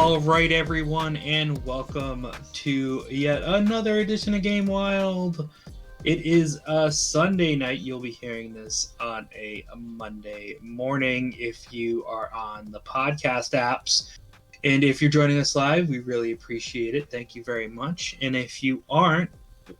All right, everyone, and welcome to yet another edition of Game Wild. It is a Sunday night. You'll be hearing this on a Monday morning if you are on the podcast apps. And if you're joining us live, we really appreciate it. Thank you very much. And if you aren't,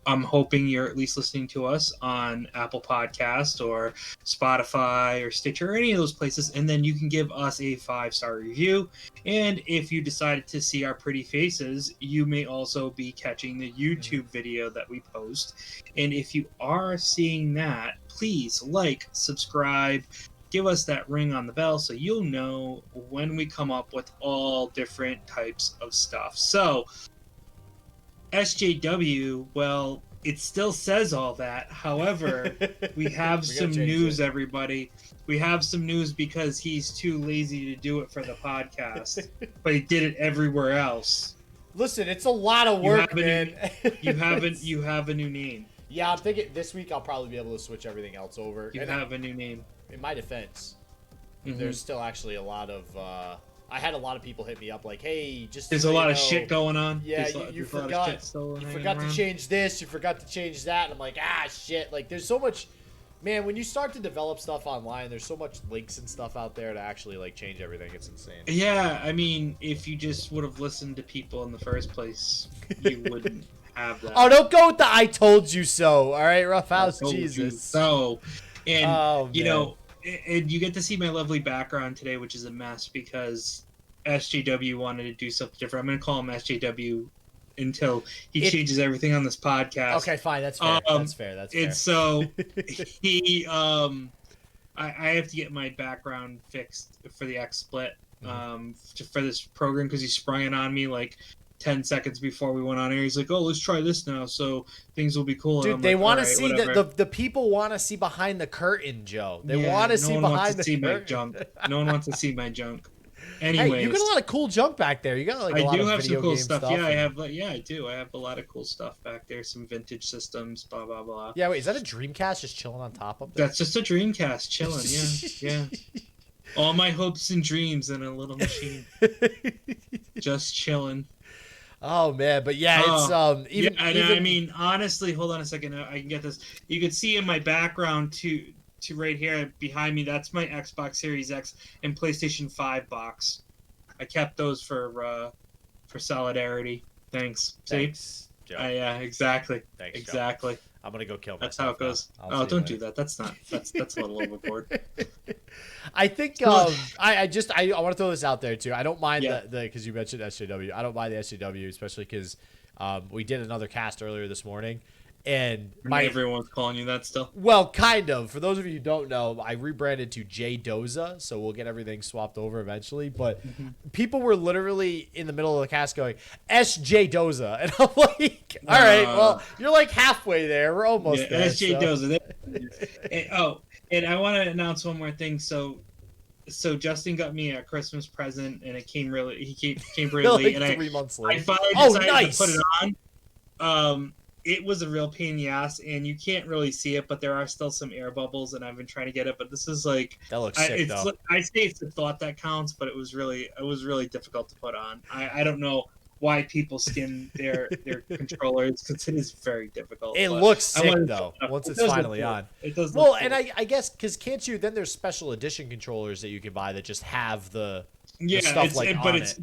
I'm hoping you're at least listening to us on Apple Podcast or Spotify or Stitcher or any of those places, and then you can give us a 5-star review. And if you decided to see our pretty faces, you may also be catching the YouTube video that we post. And if you are seeing that, please like, subscribe, give us that ring on the bell so you'll know when we come up with all different types of stuff. So SJW, well, it still says all that. However, we have some news, everybody. We have some news because he's too lazy to do it for the podcast, but he did it everywhere else. Listen, it's a lot of work, man. You have a new name. Yeah, I'm thinking this week I'll probably be able to switch everything else over. You have a new name. In my defense, there's still actually a lot of... I had a lot of people hit me up like, hey, just... There's a lot of shit going on. Yeah, you forgot to change this, you forgot to change that, and I'm like, shit. Like, there's so much... Man, when you start to develop stuff online, there's so much links and stuff out there to actually, like, change everything. It's insane. Yeah, I mean, if you just would have listened to people in the first place, you wouldn't have that. Oh, don't go with the I told you so, all right, Ruffhouse? Jesus. So, and, you know... And you get to see my lovely background today, which is a mess because SJW wanted to do something different. I'm going to call him SJW until he changes everything on this podcast. Okay, fine. That's fair. That's fair. And so he, I have to get my background fixed for the XSplit for this program because he sprung it on me like 10 seconds before we went on air. He's like, oh, let's try this now so things will be cool. Dude, they want to see the people want to see behind the curtain, Joe. They want to see behind the curtain. My junk. No one wants to see my junk. Anyways, hey, you got a lot of cool junk back there. You got like a lot of video game stuff. Yeah, I do. I have a lot of cool stuff back there. Some vintage systems, blah blah blah. Yeah, wait, is that a Dreamcast just chilling on top of there? That's just a Dreamcast chilling. Yeah. All my hopes and dreams in a little machine, just chilling. Oh man, but yeah, it's even. I mean, honestly, hold on a second. I can get this. You can see in my background to right here behind me. That's my Xbox Series X and PlayStation 5 box. I kept those for solidarity. Thanks. Thanks, see? Joe. Yeah, exactly. Thanks, exactly. Joe. I'm gonna go kill myself. That's how it goes. Oh, don't do that. That's a little overboard. I think I want to throw this out there too. I don't mind the because you mentioned SJW. I don't mind the SJW, especially because we did another cast earlier this morning, and everyone's calling you that still. Well, kind of. For those of you who don't know, I rebranded to J Doza, so we'll get everything swapped over eventually. But people were literally in the middle of the cast going SJ Doza, and I'm like, all right, well, you're like halfway there. We're almost there. SJ Doza. And I want to announce one more thing. So Justin got me a Christmas present, and it came really late. And 3 months late. I finally decided to put it on. It was a real pain in the ass, and you can't really see it, but there are still some air bubbles, and I've been trying to get it. But this is like that looks sick, though. I say it's the thought that counts, but it was really difficult to put on. I don't know why people skin their controllers because it is very difficult. It looks sick though once it's finally on. It does. Well, and I guess because can't you? Then there's special edition controllers that you can buy that just have the stuff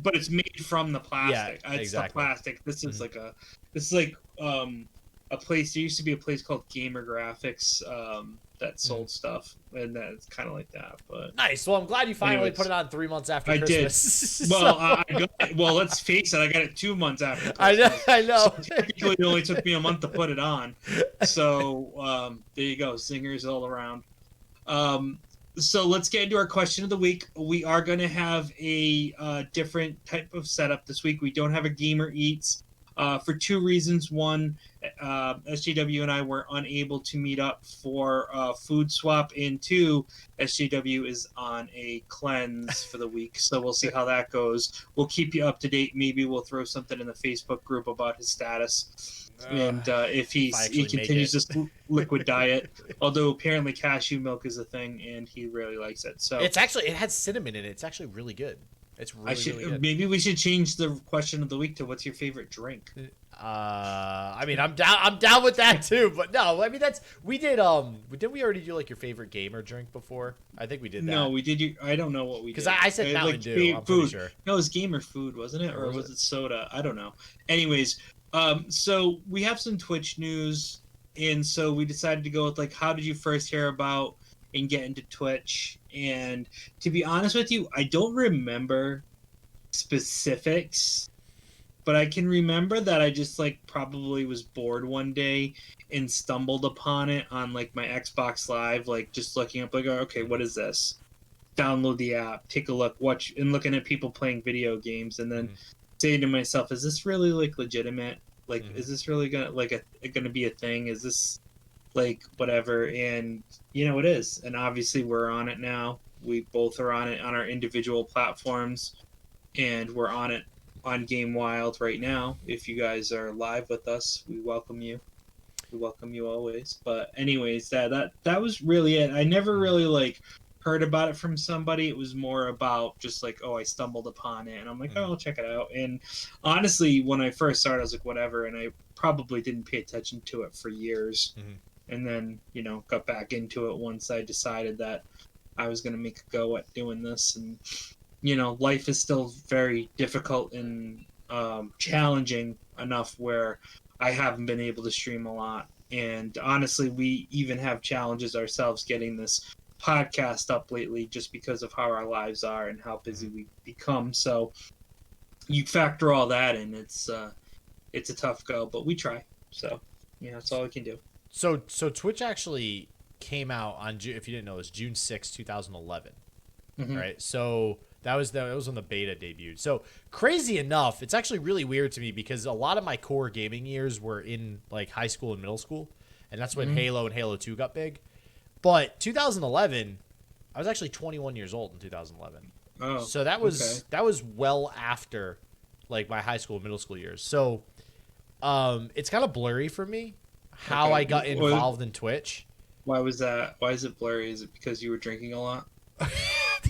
but it's made from the plastic. Yeah, it's exactly. the plastic. This is like a place. There used to be a place called Gamer Graphics that sold stuff, and that's kind of like that. But nice. Well, I'm glad you finally put it on 3 months after Christmas. I did. Well, let's face it. I got it 2 months after Christmas. I know. So technically, it only took me a month to put it on. So there you go. Zingers all around. So let's get into our question of the week. We are going to have a different type of setup this week. We don't have a Gamer Eats for two reasons. One, SJW and I were unable to meet up for food swap, and two, SJW is on a cleanse for the week, so we'll see how that goes. We'll keep you up to date. Maybe we'll throw something in the Facebook group about his status. And if he continues this liquid diet, although apparently cashew milk is a thing and he really likes it. So it has cinnamon in it. It's actually really good. It's really good. Maybe we should change the question of the week to what's your favorite drink? I mean, I'm down with that too. But no, I mean didn't we already do like your favorite game or drink before? I think we did that. No, we did. I don't know what we did. Because I said Mountain Dew. I'm pretty sure. No, it was gamer food, wasn't it? Or was it soda? I don't know. Anyways, so we have some Twitch news, and so we decided to go with like, how did you first hear about and get into Twitch? And to be honest with you, I don't remember specifics, but I can remember that I just like probably was bored one day and stumbled upon it on like my Xbox Live, like just looking up like, oh, okay, what is this? Download the app, take a look, watch, and looking at people playing video games, and then saying to myself, is this really like legitimate? Like, is this really gonna be a thing? Is this like whatever? And you know, it is. And obviously we're on it now. We both are on it on our individual platforms, and we're on it on Game Wild right now. If you guys are live with us, we welcome you. We welcome you always. But anyways, that was really it. I never really like heard about it from somebody. It was more about just like, oh, I stumbled upon it and I'm like, oh, I'll check it out. And honestly, when I first started, I was like, whatever, and I probably didn't pay attention to it for years. And then, you know, got back into it once I decided that I was going to make a go at doing this. And you know, life is still very difficult and challenging enough where I haven't been able to stream a lot. And honestly, we even have challenges ourselves getting this podcast up lately just because of how our lives are and how busy we've become. So you factor all that in, it's a tough go, but we try. So, you know, that's all we can do. So Twitch actually came out on, if you didn't know, it was June 6, 2011. Right? So that was when the beta debuted. So crazy enough, it's actually really weird to me because a lot of my core gaming years were in like high school and middle school, and that's when Halo and Halo 2 got big. But 2011, I was actually 21 years old in 2011. Oh, so that was well after like my high school and middle school years. So it's kind of blurry for me how I got involved in Twitch. Why was that? Why is it blurry? Is it because you were drinking a lot?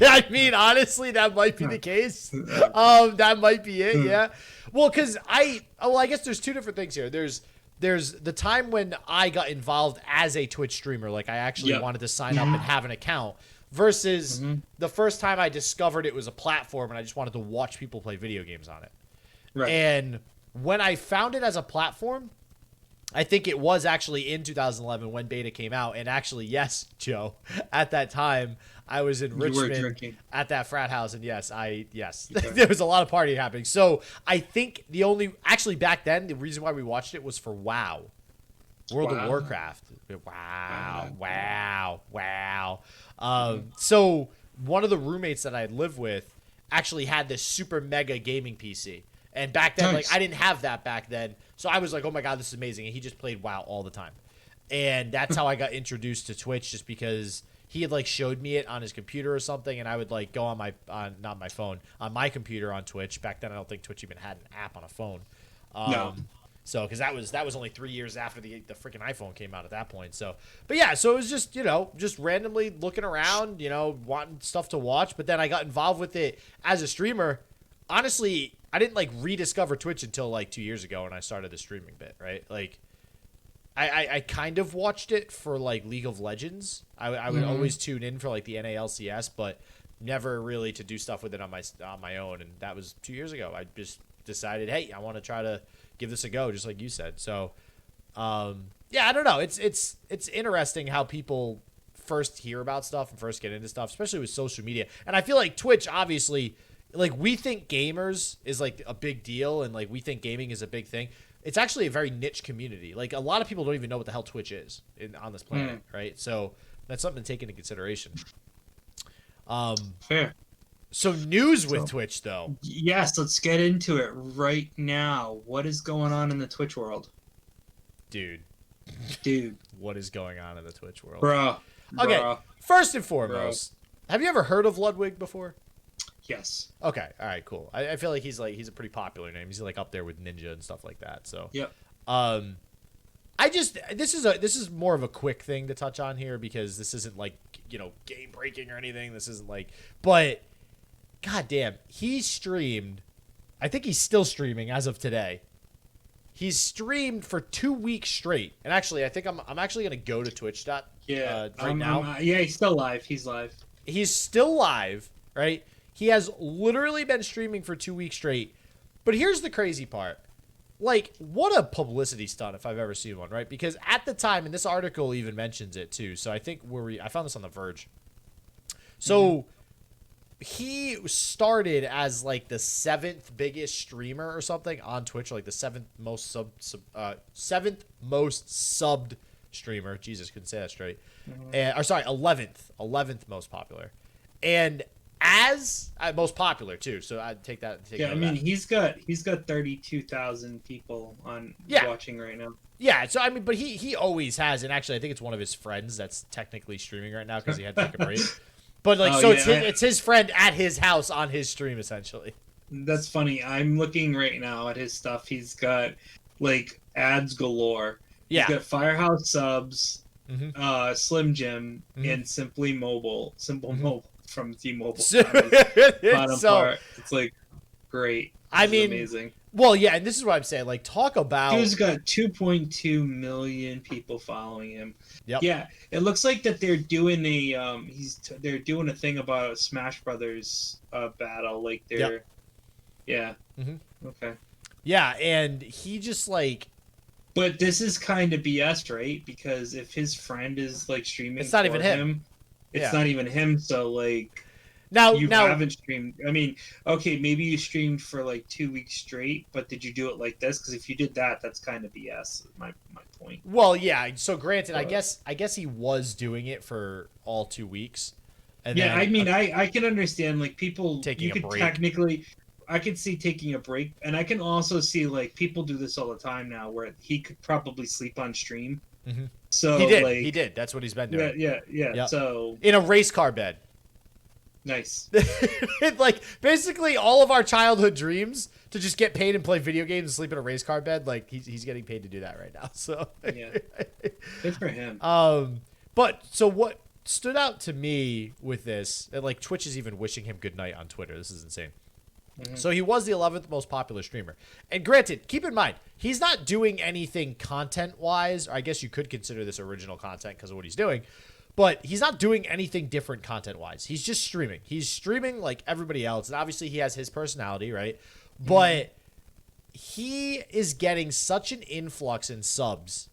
I mean, honestly, that might be the case. That might be it. Yeah. Well, because I guess there's two different things here. There's the time when I got involved as a Twitch streamer, like I actually wanted to sign up and have an account, versus the first time I discovered it was a platform and I just wanted to watch people play video games on it. Right. And when I found it as a platform, I think it was actually in 2011 when beta came out. And actually, yes, Joe, at that time, I was in Richmond at that frat house. And yes, there was a lot of partying happening. So I think actually back then, the reason why we watched it was for WoW. World of Warcraft. Wow. So one of the roommates that I lived with actually had this super mega gaming PC. And back then, like, I didn't have that back then. So I was like, oh my God, this is amazing. And he just played WoW all the time. And that's how I got introduced to Twitch, just because he had like showed me it on his computer or something. And I would like go on not my phone, on my computer on Twitch. Back then, I don't think Twitch even had an app on a phone. No. So, because that was only 3 years after the freaking iPhone came out at that point. So, but yeah, so it was just, just randomly looking around, wanting stuff to watch. But then I got involved with it as a streamer. Honestly, I didn't like rediscover Twitch until like 2 years ago when I started the streaming bit, right? Like, I kind of watched it for like League of Legends. I would always tune in for like the NALCS, but never really to do stuff with it on my own. And that was 2 years ago. I just decided, hey, I want to try to give this a go, just like you said. So, yeah, I don't know. It's interesting how people first hear about stuff and first get into stuff, especially with social media. And I feel like Twitch, obviously, like, we think gamers is like a big deal, and like we think gaming is a big thing. It's actually a very niche community. Like, a lot of people don't even know what the hell Twitch is on this planet, right? So that's something to take into consideration. Fair. So news with Twitch, though. Yes, let's get into it right now. What is going on in the Twitch world? Dude. What is going on in the Twitch world? Bro. Okay, first and foremost, have you ever heard of Ludwig before? Yes. Okay. All right. Cool. I feel like he's a pretty popular name. He's like up there with Ninja and stuff like that. So. Yep. This is more of a quick thing to touch on here because this isn't like game breaking or anything. This isn't like, but God damn, he streamed. I think he's still streaming as of today. He's streamed for 2 weeks straight. And actually, I think I'm actually going to go to Twitch. Right now. Yeah, he's still live. He's live. He's still live, right? He has literally been streaming for 2 weeks straight. But here's the crazy part. Like, what a publicity stunt if I've ever seen one, right? Because at the time, and this article even mentions it too. So I think I found this on The Verge. So he started as like the 7th biggest streamer or something on Twitch, like the 7th most subbed streamer. Jesus, couldn't say that straight. Or sorry, 11th most popular, and as most popular too. So I'd take that. I mean, he's got 32,000 people watching right now. Yeah, so I mean, but he always has, and actually, I think it's one of his friends that's technically streaming right now because he had to take a break. But like, it's his friend at his house on his stream essentially. That's funny. I'm looking right now at his stuff. He's got like ads galore. Yeah, he's got Firehouse subs, Slim Jim, and Simple Mobile from T-Mobile. Bottom part. It's like great. I mean, amazing. Well, yeah, and this is what I'm saying. Like, talk about. Dude's got 2.2 million people following him. Yep. Yeah, it looks like that they're doing they're doing a thing about Smash Brothers battle. Like they're, yeah. Okay. Yeah, and he just like. But this is kind of BS, right? Because if his friend is like streaming, it's not even him. It's not even him. So like. Now haven't streamed. I mean, okay, maybe you streamed for like 2 weeks straight, but did you do it like this? Because if you did that, that's kind of BS. My point. Well, yeah. So granted, I guess he was doing it for all 2 weeks. And yeah, then, I mean, I can understand like people taking a break. Technically, I could see taking a break, and I can also see like people do this all the time now, where he could probably sleep on stream. So he did. Like, he did. That's what he's been doing. Yeah. Yep. So in a race car bed. Nice. Like basically all of our childhood dreams to just get paid and play video games and sleep in a race car bed, like he's getting paid to do that right now. So yeah, good for him. But so what stood out to me with this, and like Twitch is even wishing him good night on Twitter. This is insane. So he was the 11th most popular streamer. And granted, keep in mind, he's not doing anything content-wise. Or I guess you could consider this original content because of what he's doing. But he's not doing anything different content-wise. He's just streaming. He's streaming like everybody else. And obviously he has his personality, right? But he is getting such an influx in subs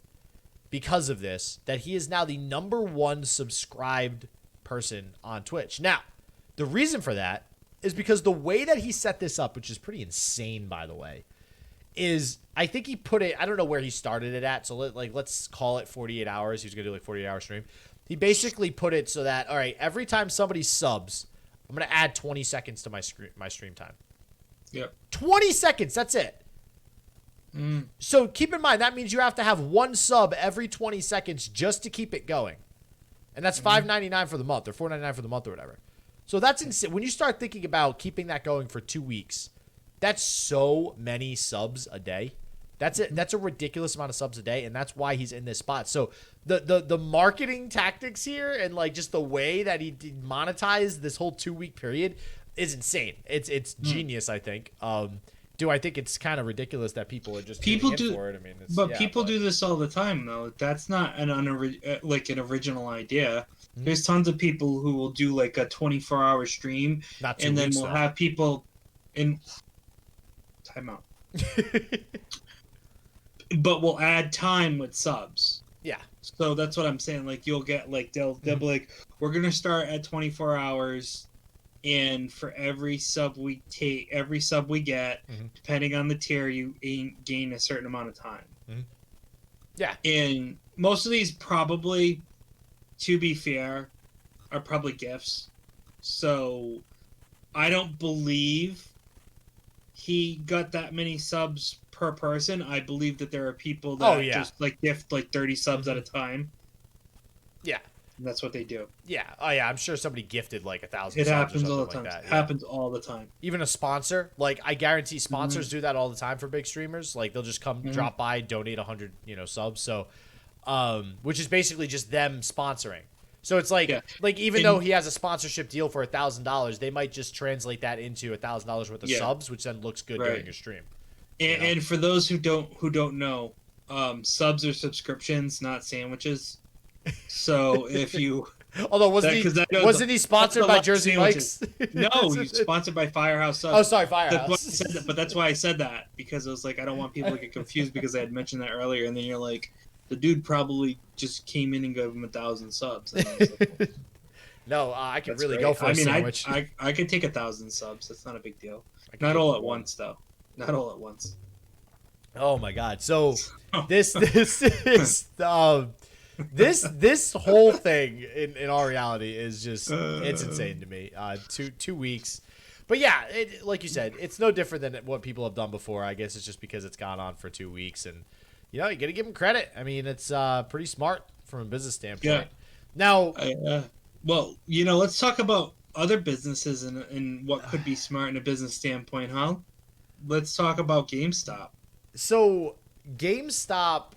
because of this that he is now the #1 subscribed person on Twitch. Now, the reason for that is because the way that he set this up, which is pretty insane, by the way, is I think he put it, I don't know where he started it at. So let's call it 48 hours. He was going to do like 48-hour stream. He basically put it so that, all right, every time somebody subs, I'm going to add 20 seconds to my stream time. Yep. 20 seconds. That's it. So keep in mind, that means you have to have 1 sub every 20 seconds just to keep it going. And that's $5.99 for the month or $4.99 for the month or whatever. So that's insane. When you start thinking about keeping that going for 2 weeks, that's so many subs a day. That's it. That's a ridiculous amount of subs a day, and that's why he's in this spot. So the marketing tactics here and like just the way that he monetized this whole 2 week period is insane. It's genius, I think. Do I think it's kind of ridiculous that people are just people do for it? I mean, people do this all the time though. That's not an original idea. There's tons of people who will do like a 24-hour stream, and then we'll have people in timeout. But we'll add time with subs. Yeah. So that's what I'm saying. Like you'll get like they'll be like, we're gonna start at 24 hours, and for every sub we get, depending on the tier, you gain a certain amount of time. Yeah. And most of these probably, to be fair, are probably gifts. So I don't believe he got that many subs per person. I believe that there are people that just like gift like 30 subs at a time. Yeah. And that's what they do. Yeah. Oh yeah, I'm sure somebody gifted like 1,000 It subs happens or something all the time. like that. It happens all the time. Even a sponsor, like I guarantee sponsors do that all the time for big streamers. Like they'll just come drop by, donate 100, subs. So which is basically just them sponsoring. So it's like, Yeah. even though he has a sponsorship deal for $1,000, they might just translate that into $1,000 worth of subs, which then looks good during your stream. And for those who don't know, subs are subscriptions, not sandwiches. So if you Although wasn't he sponsored by Jersey Mike's? No, he's sponsored by Firehouse Subs. Oh, sorry, Firehouse. But that's why I said that, because I was like, I don't want people to get confused because I had mentioned that earlier, and then you're like, the dude probably just came in and gave him 1,000 subs. And I was like, well, no, I could really go for a sandwich. I could take 1,000 subs. That's not a big deal. Not all at once, though. Not all at once. Oh my God! So this whole thing in our reality is just it's insane to me. 2 weeks, but yeah, like you said, it's no different than what people have done before. I guess it's just because it's gone on for 2 weeks, and you gotta give them credit. I mean, it's pretty smart from a business standpoint. Yeah. Now, well, let's talk about other businesses and what could be smart in a business standpoint, huh? Let's talk about GameStop. So GameStop,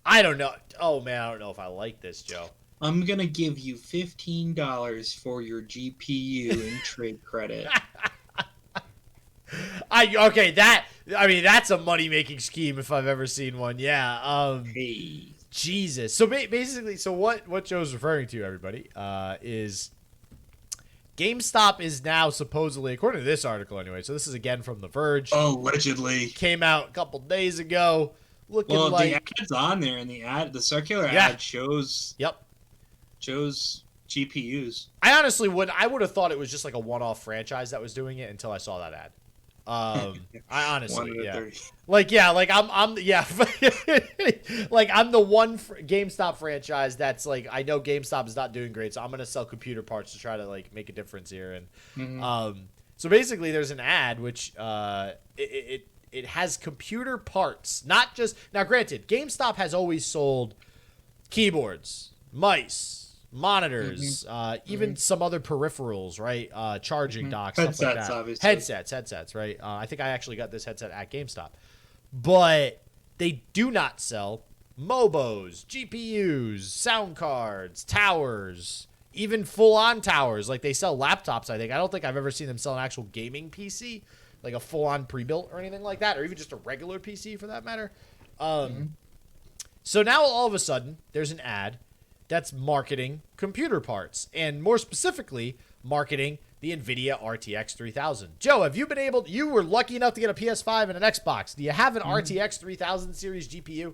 I don't know. Oh man, I don't know if I like this, Joe. I'm gonna give you $15 for your GPU in trade credit. That's a money making scheme if I've ever seen one. Yeah. Hey. Jesus. So basically, what Joe's referring to, everybody, is GameStop is now supposedly, according to this article anyway, so this is again from The Verge. Allegedly. Came out a couple days ago. Looking like the ad's on there, and the circular ad shows GPUs. I honestly would have thought it was just like a one-off franchise that was doing it until I saw that ad. I honestly, I'm like I'm the one GameStop franchise that's like, I know GameStop is not doing great, so I'm gonna sell computer parts to try to like make a difference here. And so basically, there's an ad which it has computer parts, not just, now granted, GameStop has always sold keyboards, mice, monitors, even some other peripherals, right? Charging docks, stuff like that. Obviously. Headsets, right? I think I actually got this headset at GameStop. But they do not sell MOBOs, GPUs, sound cards, towers, even full-on towers. Like, they sell laptops, I think. I don't think I've ever seen them sell an actual gaming PC, like a full-on pre-built or anything like that, or even just a regular PC for that matter. So now all of a sudden, there's an ad that's marketing computer parts, and more specifically, marketing the NVIDIA RTX 3000. Joe, have you you were lucky enough to get a PS5 and an Xbox. Do you have an RTX 3000 series GPU?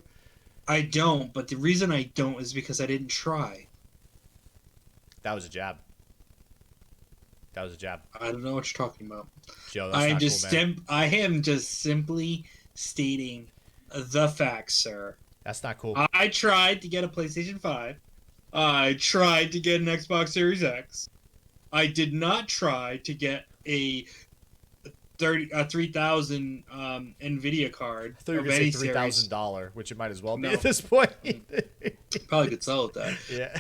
I don't, but the reason I don't is because I didn't try. That was a jab. I don't know what you're talking about. Joe, that's not cool, man. I am just simply stating the facts, sir. That's not cool. I tried to get a PlayStation 5. I tried to get an Xbox Series X. I did not try to get a 3000 NVIDIA card. I thought you were going to say $3,000, which it might as well be at this point. Probably could sell it that. Yeah.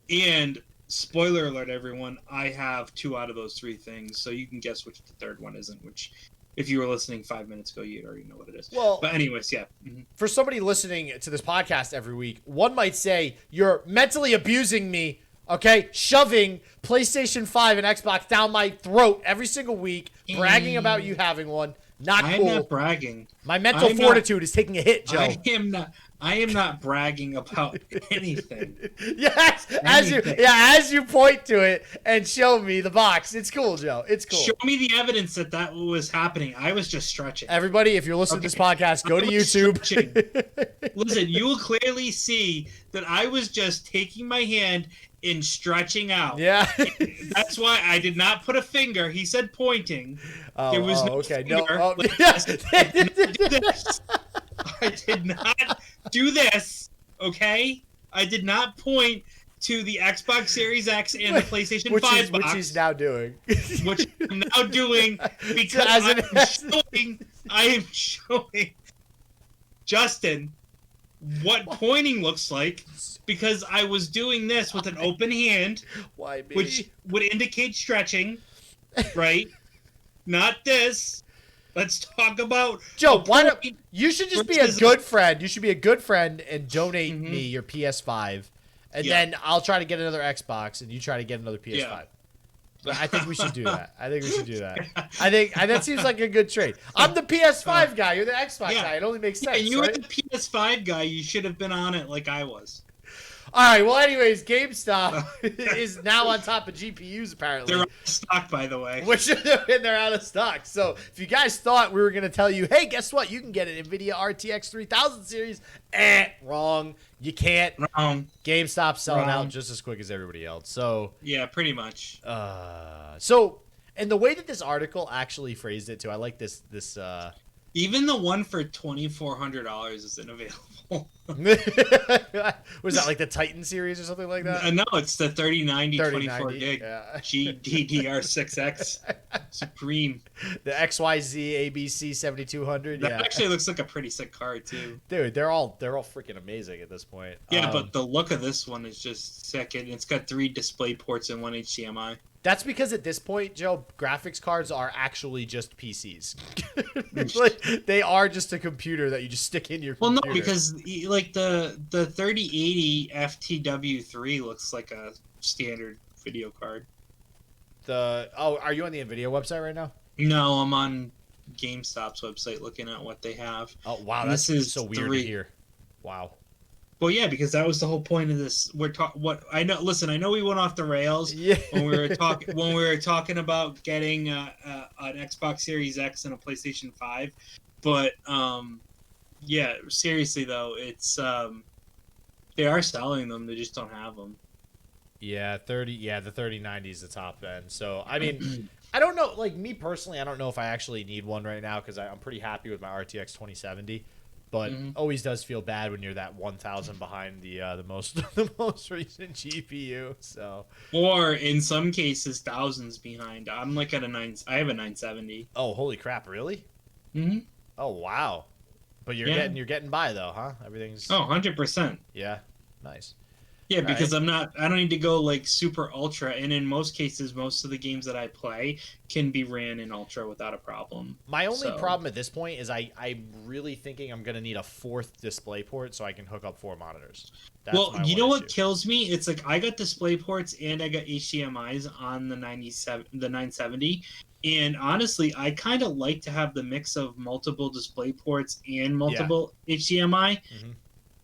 And spoiler alert, everyone, I have 2 out of those 3 things, so you can guess which the third one isn't, which, if you were listening 5 minutes ago, you'd already know what it is. Well, but anyways, yeah. For somebody listening to this podcast every week, one might say, you're mentally abusing me, okay? Shoving PlayStation 5 and Xbox down my throat every single week, bragging about you having one. Not cool. I'm not bragging. My mental fortitude is taking a hit, Joe. I am not bragging about anything. Yes, as you point to it and show me the box. It's cool, Joe. It's cool. Show me the evidence that was happening. I was just stretching. Everybody, if you're listening to this podcast, go to YouTube. Listen, you will clearly see that I was just taking my hand and stretching out. Yeah. That's why I did not put a finger. He said pointing. There was no okay. finger. No. I did not do this, okay? I did not point to the Xbox Series X and the PlayStation 5 box. Which he's now doing. Which I'm now doing because I am showing Justin what pointing looks like, because I was doing this with an open hand. Why me? Which would indicate stretching, right? Not this. Let's talk about Joe. Why don't you should just be a good friend? You should be a good friend and donate me your PS5, And then I'll try to get another Xbox, and you try to get another PS5. Yeah. But I think we should do that. I think that seems like a good trade. I'm the PS5 guy. You're the Xbox guy. It only makes sense. And you right? were the PS5 guy. You should have been on it like I was. All right. Well, anyways, GameStop is now on top of GPUs apparently. They're out of stock, by the way. And they're out of stock. So if you guys thought we were going to tell you, hey, guess what? You can get an NVIDIA RTX 3000 series. Wrong. You can't. Wrong. GameStop's selling out just as quick as everybody else. So yeah, pretty much. And the way that this article actually phrased it too, I like this. Even the one for $2,400 isn't available. Was that like the Titan series or something like that? No, it's the 3090 24 gig yeah. GDDR6X Supreme. The XYZ ABC 7200. That actually looks like a pretty sick card too. Dude, they're all freaking amazing at this point. Yeah, but the look of this one is just sick, and it's got 3 display ports and 1 HDMI. That's because at this point, Joe, graphics cards are actually just PCs. Like, they are just a computer that you just stick in your computer. Well, no, because like the 3080 FTW3 looks like a standard video card. Are you on the NVIDIA website right now? No, I'm on GameStop's website looking at what they have. Oh wow, that's so weird to hear. Wow. Well, yeah, because that was the whole point of this. What I know. Listen, I know we went off the rails when we were talking about getting an Xbox Series X and a PlayStation 5, but yeah, seriously though, it's they are selling them. They just don't have them. Yeah, the 3090 is the top end. So I mean, I don't know. Like me personally, I don't know if I actually need one right now because I'm pretty happy with my RTX 2070. But always does feel bad when you're that 1,000 behind the most recent GPU. So, or in some cases, thousands behind. I'm like at I have a 970. Oh, holy crap! Really? Mm-hmm. Oh wow! But you're getting by though, huh? Everything's 100%. Yeah, nice. Yeah, because I don't need to go like super ultra, and in most cases, most of the games that I play can be ran in ultra without a problem. My only problem at this point is I'm really thinking I'm gonna need a 4th display port so I can hook up 4 monitors. That's you know what kills me? It's like I got display ports and I got HDMI's on the 970, and honestly, I kind of like to have the mix of multiple display ports and multiple HDMI. Mm-hmm.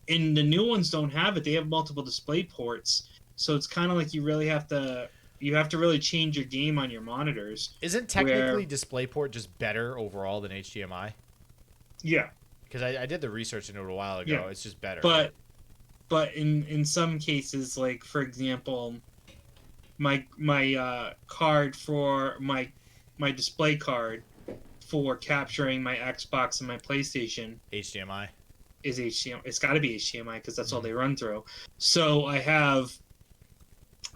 And the new ones don't have it. They have multiple display ports. So it's kind of like you have to really change your game on your monitors. Isn't technically DisplayPort just better overall than HDMI? Yeah. Because I did the research into it a while ago. Yeah. It's just better. But in some cases, like for example, my card for my display card for capturing my Xbox and my PlayStation HDMI. Is HDMI. It's got to be HDMI because that's all they run through. So I have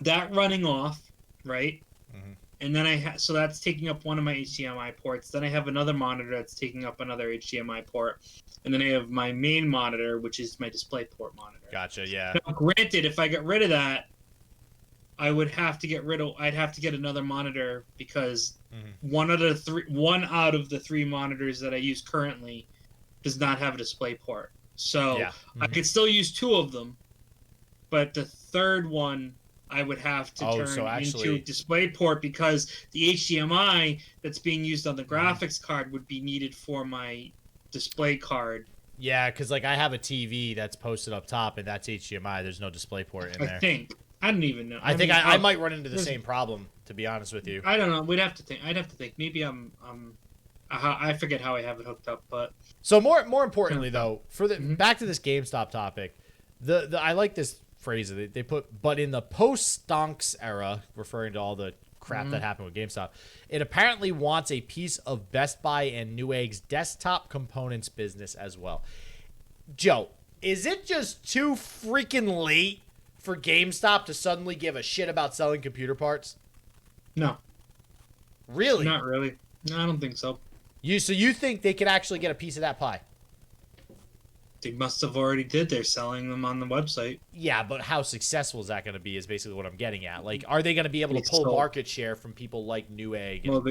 that running off, right? Mm-hmm. And then so that's taking up one of my HDMI ports. Then I have another monitor that's taking up another HDMI port. And then I have my main monitor, which is my display port monitor. Gotcha, yeah. Now, granted, if I get rid of that, I'd have to get another monitor because one out of the 3 monitors that I use currently does not have a display port. So I could still use 2 of them, but the third one I would have to turn into a display port because the HDMI that's being used on the graphics card would be needed for my display card. Yeah, because like I have a TV that's posted up top and that's HDMI. There's no display port in there. I don't even know. I think I might run into the same problem, to be honest with you. I don't know. I'd have to think. Maybe I forget how I have it hooked up, but so more importantly though, for the back to this GameStop topic, the I like this phrase that they put, but in the post-stonks era, referring to all the crap that happened with GameStop, it apparently wants a piece of Best Buy and Newegg's desktop components business as well. Joe, is it just too freaking late for GameStop to suddenly give a shit about selling computer parts? No. Really? Not really. No, I don't think so. So you think they could actually get a piece of that pie? They must have already did. They're selling them on the website. Yeah, but how successful is that going to be is basically what I'm getting at. Like, are they going to be able to pull market share from people like Newegg? Well,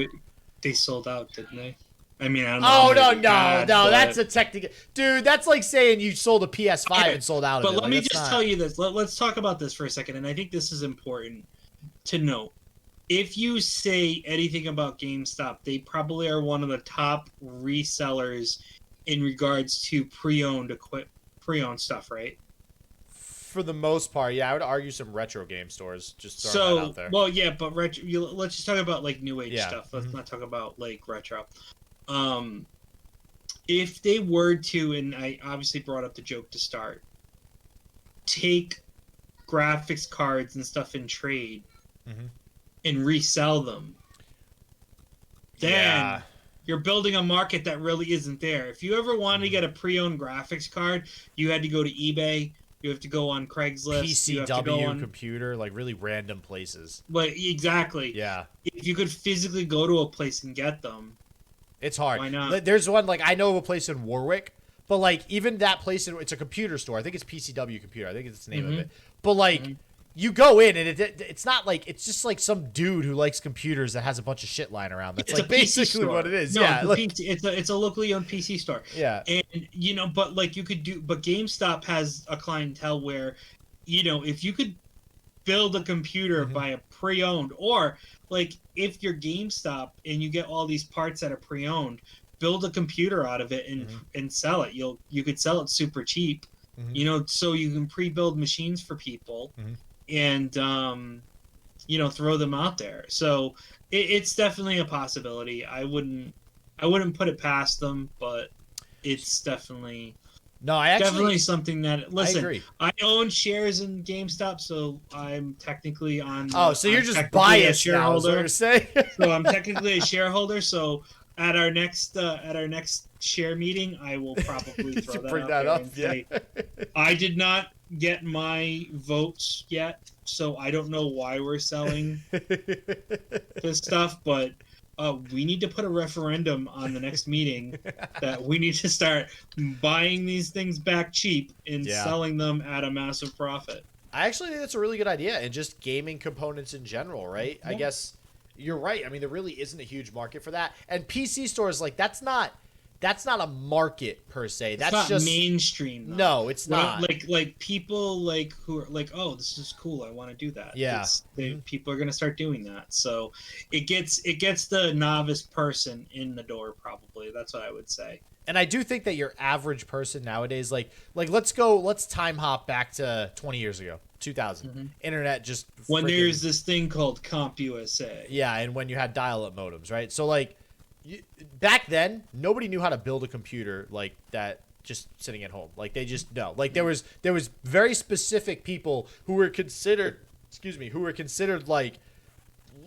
they sold out, didn't they? I mean, I don't know. Oh, no, maybe bad, but- that's a technical. Dude, that's like saying you sold a PS5 Okay, and sold out of but it. let Like, me that's just not- tell you this. Let's talk about this for a second, and I think this is important to note. If you say anything about GameStop, they probably are one of the top resellers in regards to pre-owned stuff, right? For the most part, yeah, I would argue some retro game stores. Just throwing that out there. Well, yeah, but let's just talk about like new age Yeah. stuff. Let's not talk about like retro. If they were to, and I obviously brought up the joke to start, take graphics cards and stuff in trade and resell them, then Yeah. you're building a market that really isn't there. If you ever wanted to get a pre-owned graphics card, you had to go to eBay. You have to go on Craigslist. You have to go PCW on computer, like really random places. Like exactly. Yeah. If you could physically go to a place and get them, It's hard. Why not? There's one, like, I know of a place in Warwick, but, like, even that place, it's a computer store. I think it's PCW Computer. I think it's the name of it. But, like, you go in, and it's not, like, it's just, like, some dude who likes computers that has a bunch of shit lying around. That's, it's like, a PC basically store. what it is. No, Yeah. Like, it's a locally owned PC store. yeah. And but like but GameStop has a clientele where, if you could build a computer by a pre-owned, or like if you're GameStop and you get all these parts that are pre-owned, build a computer out of it and sell it. You could sell it super cheap, so you can pre-build machines for people and throw them out there. So it's definitely a possibility. I wouldn't put it past them, but it's definitely something that, listen, I agree. I own shares in GameStop, so I'm technically on. Oh, so you're I'm just technically a biased now, is what you're saying? So I'm technically a shareholder. So at our next share meeting, I will probably throw that bring out that there up. and Yeah. say, I did not get my votes yet, so I don't know why we're selling this stuff, but we need to put a referendum on the next meeting that we need to start buying these things back cheap and selling them at a massive profit. I actually think that's a really good idea, and just gaming components in general, right? Yeah. I guess you're right. I mean, there really isn't a huge market for that, and PC stores, like, that's not a market per se. That's not just mainstream, though. No, it's not. Like people like who are like, oh, this is cool, I want to do that. Yeah. People are gonna start doing that. So it gets the novice person in the door, probably. That's what I would say. And I do think that your average person nowadays, like let's time hop back to 20 years ago, 2000. Internet just when there's this thing called CompUSA. Yeah, and when you had dial-up modems, right? So like back then, nobody knew how to build a computer like that just sitting at home. Like they just like there was very specific people who were considered like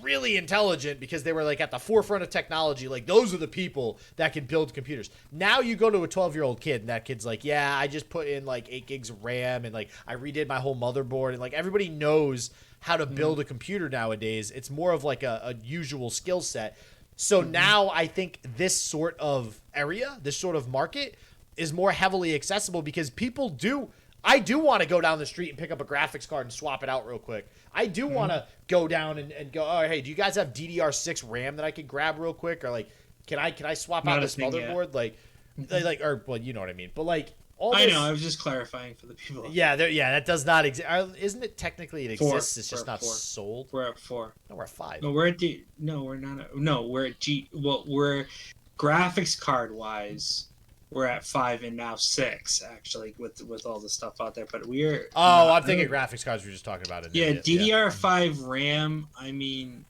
really intelligent because they were like at the forefront of technology. Like those are the people that can build computers. Now you go to a 12-year-old kid and that kid's like, yeah, I just put in like 8 gigs of RAM and like I redid my whole motherboard, and like everybody knows how to build a computer nowadays. It's more of like a usual skill set. So now I think this sort of area, this sort of market is more heavily accessible because I do want to go down the street and pick up a graphics card and swap it out real quick. I do want to go down and go, oh, hey, do you guys have DDR6 RAM that I can grab real quick? Or like, can I swap out this motherboard? Like, or well, you know what I mean. But like, I know. I was just clarifying for the people. Yeah, that does not exist. Isn't it technically it exists? 4. It's just not 4. Sold. We're at 4. No, we're at 5. No, we're not. No, we're at G. Well, we're graphics card wise. We're at 5 and now 6 actually with all the stuff out there. But we're. Oh, I'm thinking graphics cards. We were just talking about it. Yeah, DDR5 RAM. I mean,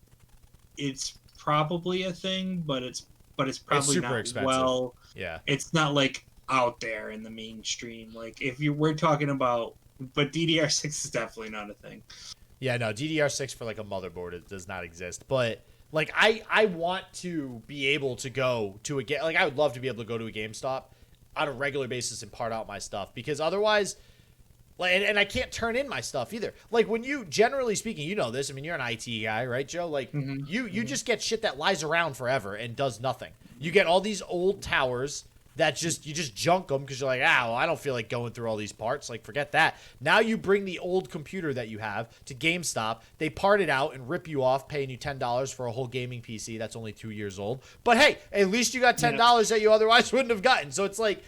it's probably a thing, but it's probably super not expensive. Well, yeah, it's not like out there in the mainstream. Like if we're talking about, but DDR6 is definitely not a thing. Yeah, no, DDR6 for like a motherboard, it does not exist. But like I want to be able to go to I would love to be able to go to a GameStop on a regular basis and part out my stuff, because otherwise, like, and I can't turn in my stuff either. Like when you, generally speaking, you know this. I mean, you're an IT guy, right, Joe? Like you just get shit that lies around forever and does nothing. You get all these old towers that you just junk them because you're like, well, I don't feel like going through all these parts. Like, forget that. Now you bring the old computer that you have to GameStop. They part it out and rip you off, paying you $10 for a whole gaming PC that's only 2 years old. But hey, at least you got $10 that you otherwise wouldn't have gotten. So it's like,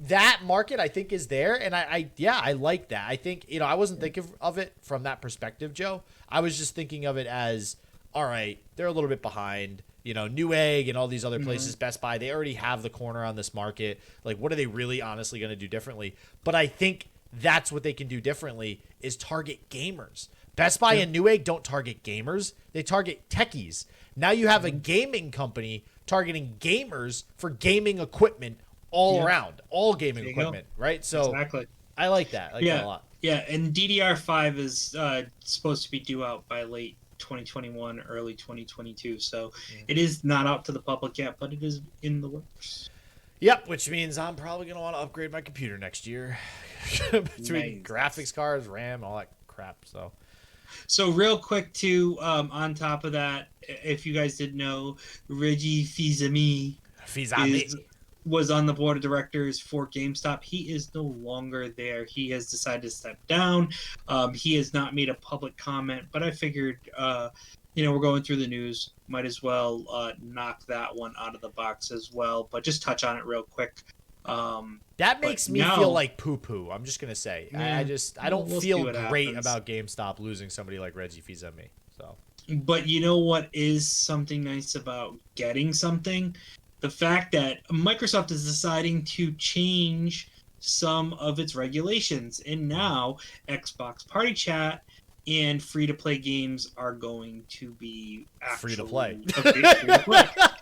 that market I think is there, and I like that. I think, I wasn't thinking of it from that perspective, Joe. I was just thinking of it as, all right, they're a little bit behind. Newegg and all these other places, Best Buy, they already have the corner on this market. Like, what are they really honestly going to do differently? But I think that's what they can do differently is target gamers. Best Buy and Newegg don't target gamers. They target techies. Now you have a gaming company targeting gamers for gaming equipment all around, all gaming equipment, right? So exactly. I like that. I like that a lot. Yeah, and DDR5 is supposed to be due out by late 2021, early 2022. So it is not out to the public yet, but it is in the works. Yep, which means I'm probably going to want to upgrade my computer next year. Between graphics cards, RAM, all that crap. So real quick too, on top of that, if you guys didn't know, Reggie Fils-Aimé was on the board of directors for GameStop. He is no longer there. He has decided to step down. He has not made a public comment, but I figured, we're going through the news. Might as well knock that one out of the box as well, but just touch on it real quick. That makes me feel like poo-poo. I'm just going to say. I don't feel great about GameStop losing somebody like Reggie Fils-Aimé. So. But you know what is something nice about getting something? The fact that Microsoft is deciding to change some of its regulations, and now Xbox Party Chat and free-to-play games are going to be free-to-play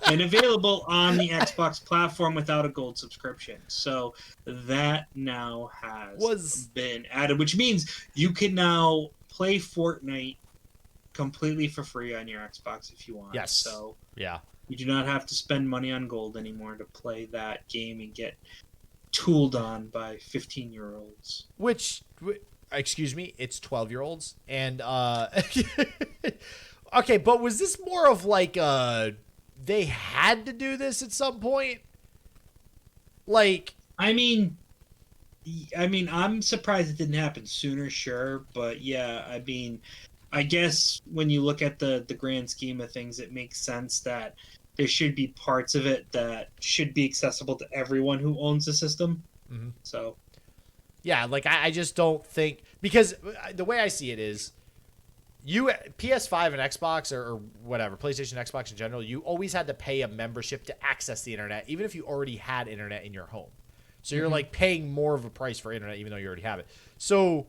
and available on the Xbox platform without a gold subscription. So that now has been added, which means you can now play Fortnite completely for free on your Xbox if you want. Yes. So yeah. You do not have to spend money on gold anymore to play that game and get tooled on by 15-year-olds. Which, excuse me, it's 12-year-olds. And, okay, but was this more of like they had to do this at some point? Like, I mean, I'm surprised it didn't happen sooner, sure. But yeah, I guess when you look at the grand scheme of things, it makes sense that there should be parts of it that should be accessible to everyone who owns the system. Mm-hmm. So, yeah, like I just don't think, because the way I see it is, PS5 and Xbox or whatever, PlayStation, Xbox in general, you always had to pay a membership to access the internet, even if you already had internet in your home. So you're like paying more of a price for internet, even though you already have it. So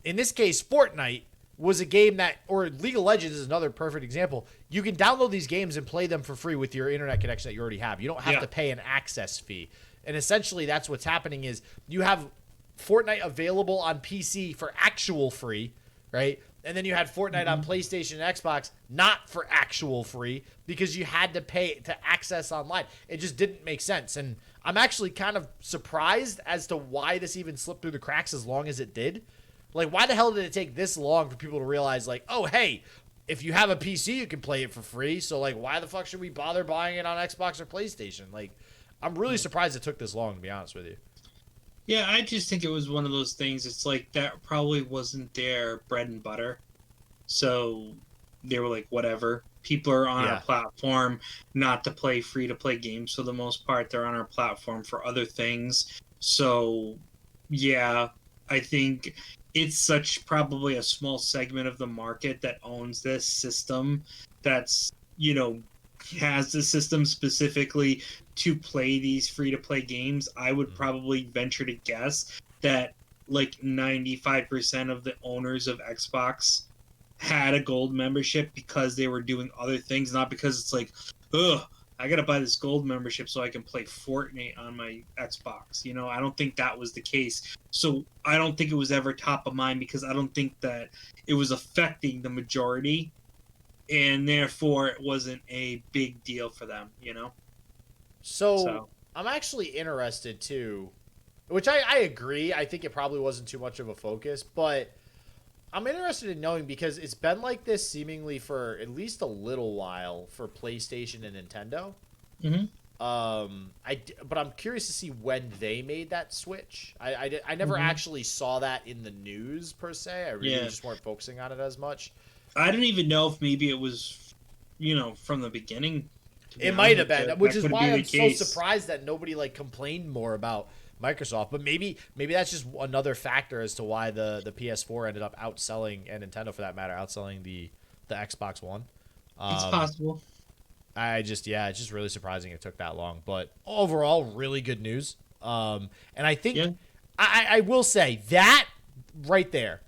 in this case, Fortnite was a game that, or League of Legends is another perfect example. You can download these games and play them for free with your internet connection that you already have. You don't have to pay an access fee. And essentially that's what's happening is you have Fortnite available on PC for actual free, right? And then you had Fortnite on PlayStation and Xbox not for actual free because you had to pay to access online. It just didn't make sense. And I'm actually kind of surprised as to why this even slipped through the cracks as long as it did. Like, why the hell did it take this long for people to realize, like, oh, hey, if you have a PC, you can play it for free. So, like, why the fuck should we bother buying it on Xbox or PlayStation? Like, I'm really surprised it took this long, to be honest with you. Yeah, I just think it was one of those things. It's like that probably wasn't their bread and butter. So they were like, whatever. People are on our platform not to play free-to-play games for the most part. They're on our platform for other things. So, yeah, I think it's such probably a small segment of the market that owns this system that's, has the system specifically to play these free-to-play games. I would probably venture to guess that like 95% of the owners of Xbox had a gold membership because they were doing other things, not because it's like, ugh, I gotta buy this gold membership so I can play Fortnite on my Xbox. I don't think that was the case. So I don't think it was ever top of mind because I don't think that it was affecting the majority, and therefore it wasn't a big deal for them, So I'm actually interested too, which I agree. I think it probably wasn't too much of a focus, but I'm interested in knowing because it's been like this seemingly for at least a little while for PlayStation and Nintendo. Mm-hmm. But I'm curious to see when they made that switch. I never actually saw that in the news per se. I really just weren't focusing on it as much. I don't even know if maybe it was, from the beginning. It might have been, which is why I'm so surprised that nobody like complained more about Microsoft. But maybe that's just another factor as to why the PS4 ended up outselling, and Nintendo for that matter, outselling the Xbox One. It's possible. It's just really surprising it took that long. But overall, really good news. And I think I will say that right there,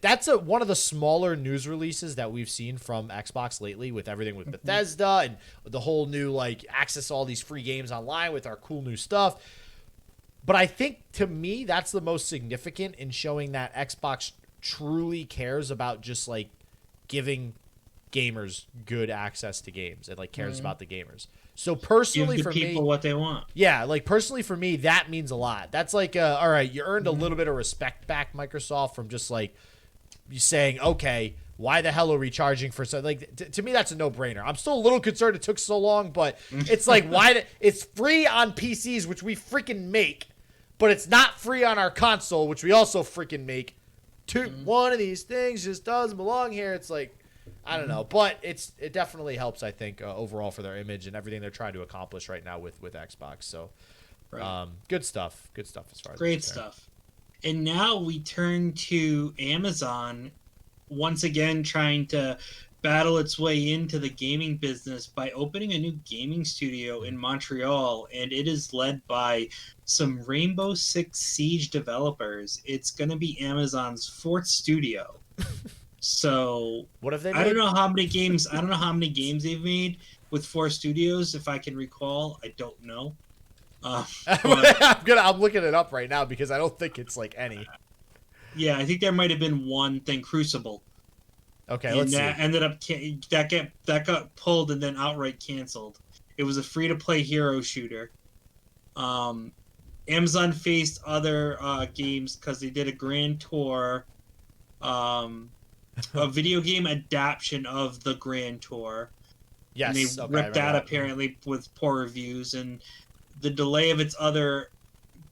that's one of the smaller news releases that we've seen from Xbox lately, with everything with Bethesda and the whole new like access to all these free games online with our cool new stuff. But I think to me that's the most significant in showing that Xbox truly cares about just like giving gamers good access to games and like cares about the gamers. So personally, give the people what they want. Yeah, like personally for me, that means a lot. That's like, all right, you earned a little bit of respect back, Microsoft, from just like you saying, okay, why the hell are we charging for so? Like to me, that's a no-brainer. I'm still a little concerned it took so long, but it's like it's free on PCs, which we freaking make, but it's not free on our console, which we also freaking make. One of these things just doesn't belong here. It's like, I don't know, but it definitely helps, I think, overall for their image and everything they're trying to accomplish right now with Xbox. So, good stuff as far as great stuff. And now we turn to Amazon, once again trying to battle its way into the gaming business by opening a new gaming studio in Montreal, and it is led by some Rainbow Six Siege developers. It's going to be Amazon's fourth studio. So what have they made? I don't know how many games they've made with 4 studios, if I can recall. I don't know. I'm looking it up right now because I don't think it's like any. Yeah, I think there might have been one thing, Crucible. Okay, and let's that see. ended up that got pulled and then outright canceled. It was a free-to-play hero shooter. Amazon faced other games because they did a grand tour, a video game adaptation of the grand tour. Yes, and they ripped that apparently with poor reviews, and the delay of its other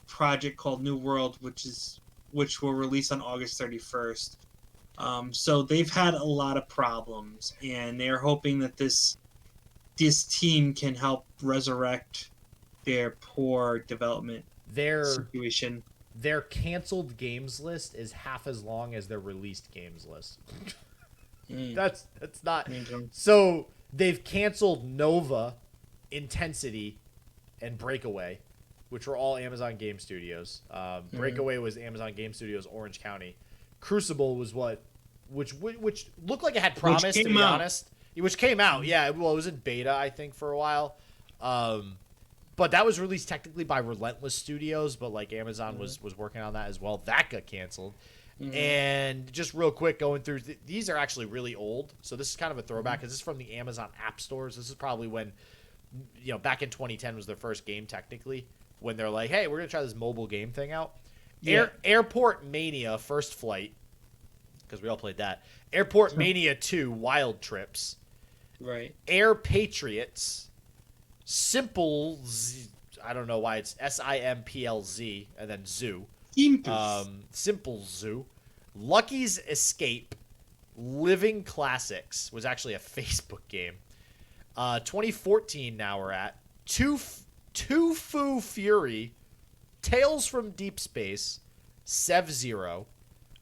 project called New World, which will release on August 31st. So they've had a lot of problems, and they're hoping that this team can help resurrect their poor development situation. Their canceled games list is half as long as their released games list. That's not. So they've canceled Nova, Intensity, and Breakaway, which were all Amazon Game Studios. Breakaway was Amazon Game Studios Orange County. Crucible was which looked like it had promise, to be honest. Which came out, yeah. Well, it was in beta, I think, for a while. But that was released technically by Relentless Studios, but like Amazon was working on that as well. That got canceled. And just real quick, going through, these are actually really old. So this is kind of a throwback because this is from the Amazon App Stores. This is probably when, back in 2010 was their first game technically, when they're like, hey, we're going to try this mobile game thing out. Yeah. Airport Mania First Flight, because we all played that. Airport Mania 2 Wild Trips. Right. Air Patriots. Simple Z, I don't know why it's SIMPLZ and then Zoo. Simple Zoo. Lucky's Escape. Living Classics was actually a Facebook game. 2014 now we're at. Tofu Fury. Tales from Deep Space. Sev Zero.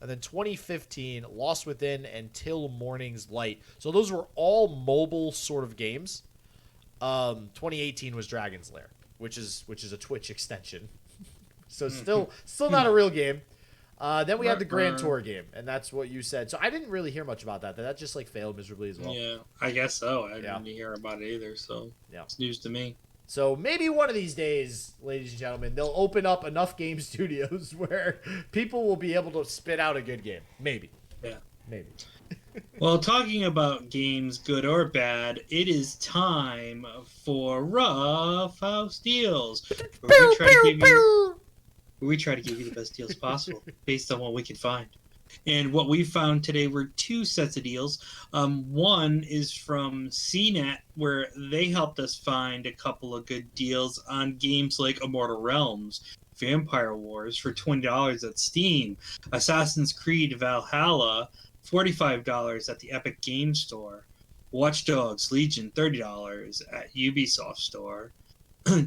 And then 2015, Lost Within and Till Morning's Light. So those were all mobile sort of games. 2018 was Dragon's Lair, which is a Twitch extension. So still not a real game. Then we had the Grand Tour game, and that's what you said. So I didn't really hear much about that. That just like failed miserably as well. Yeah, I guess so. I didn't hear about it either, so it's news to me. So maybe one of these days, ladies and gentlemen, they'll open up enough game studios where people will be able to spit out a good game. Maybe. Yeah. Maybe. Well, talking about games, good or bad, it is time for Ruffhouse Deals. We try to give you the best deals possible based on what we can find. And what we found today were two sets of deals. One is from CNET, where they helped us find a couple of good deals on games like Immortal Realms, Vampire Wars for $20 at Steam, Assassin's Creed Valhalla, $45 at the Epic Game Store, Watch Dogs Legion, $30 at Ubisoft Store,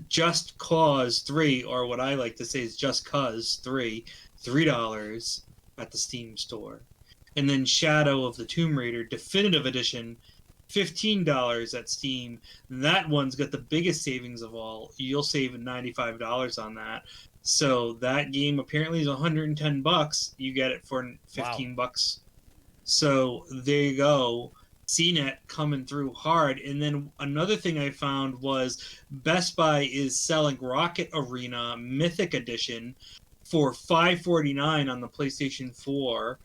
Just Cause 3, or what I like to say is Just Cause 3, $3 at the Steam Store. And then Shadow of the Tomb Raider Definitive Edition, $15 at Steam. That one's got the biggest savings of all. You'll save $95 on that. So that game apparently is $110. You get it for 15 bucks. So there you go. CNET coming through hard. And then another thing I found was Best Buy is selling Rocket Arena Mythic Edition for $549 on the PlayStation 4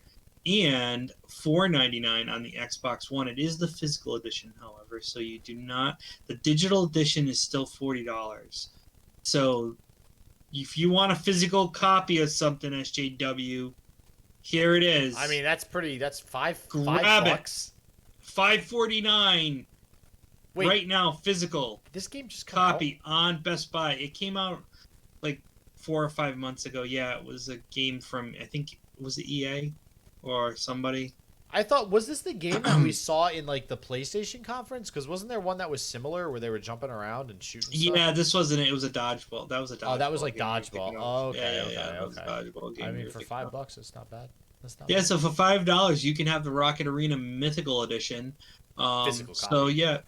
and $499 on the Xbox One. It is the physical edition, however, so you do not. The digital edition is still $40. So if you want a physical copy of something, SJW, here it is. I mean, that's pretty. That's five Grab bucks. $549 right now, physical. This game just copy on Best Buy. It came out like 4 or 5 months ago. Yeah, it was a game from, I think, was it EA or somebody? I thought, was this the game that we saw in like the PlayStation conference? Because wasn't there one that was similar where they were jumping around and shooting stuff? Yeah, this wasn't it. It was a dodgeball. That was a dodgeball. Oh, that was like dodgeball. Oh, okay, yeah, okay. Dodgeball game I mean, for $5, it's not bad. That's not yeah, bad. so for $5, you can have the Rocket Arena Mythical Edition. Physical copy. So yeah,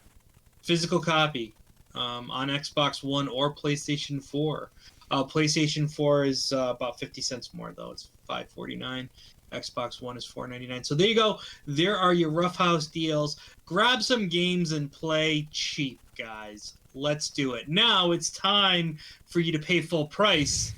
physical copy on Xbox One or PlayStation 4. PlayStation 4 is about 50 cents more though. It's $5.49. Xbox One is $4.99. So there you go. There are your Ruffhouse deals. Grab some games and play cheap, guys. Let's do it. Now it's time for you to pay full price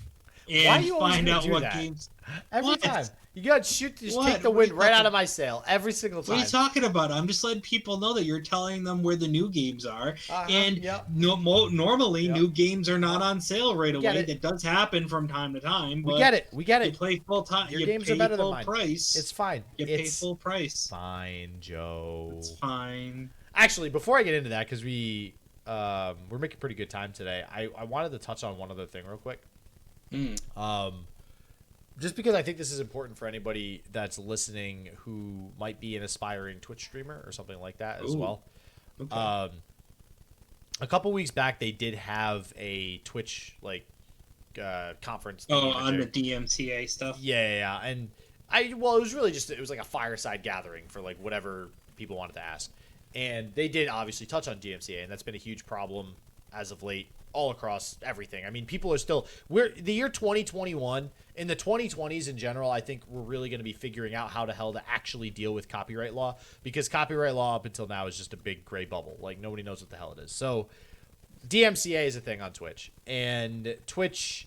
and find out what games. Every time. You got to take the wind right out of my sail every single time. What are you talking about? I'm just letting people know that you're telling them where the new games are. Normally, new games are not on sale right away. That does happen from time to time. But we get it. You play full time. Your games are better than mine. Price. It's fine. You pay full price. Fine, Joe. It's fine. Actually, before I get into that, because we're making pretty good time today, I wanted to touch on one other thing real quick. Just because I think this is important for anybody that's listening who might be an aspiring Twitch streamer or something like that as well. Okay. A couple weeks back, they did have a Twitch conference. On the DMCA stuff. Yeah, and it was really it was like a fireside gathering for like whatever people wanted to ask, and they did obviously touch on DMCA, and that's been a huge problem as of late. All across everything. I mean, people are still... the year 2021, in the 2020s in general, I think we're really going to be figuring out how the hell to actually deal with copyright law, because copyright law up until now is just a big gray bubble. Like, nobody knows what the hell it is. So, DMCA is a thing on Twitch, and Twitch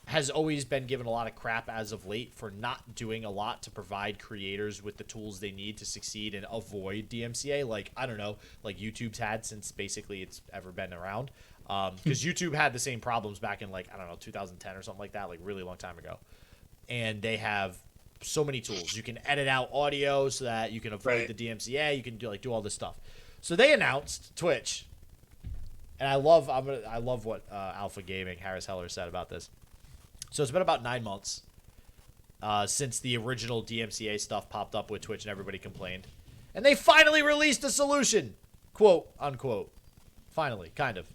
has always been given a lot of crap as of late for not doing a lot to provide creators with the tools they need to succeed and avoid DMCA. Like, I don't know, like YouTube's had since basically it's ever been around. Because YouTube had the same problems back in 2010 or something like that, like really long time ago. And they have so many tools. You can edit out audio so that you can avoid the DMCA. You can do all this stuff. So they announced Twitch, and I love what Alpha Gaming Harris Heller said about this. So it's been about 9 months since the original DMCA stuff popped up with Twitch and everybody complained, and they finally released a solution, quote unquote. Finally, kind of.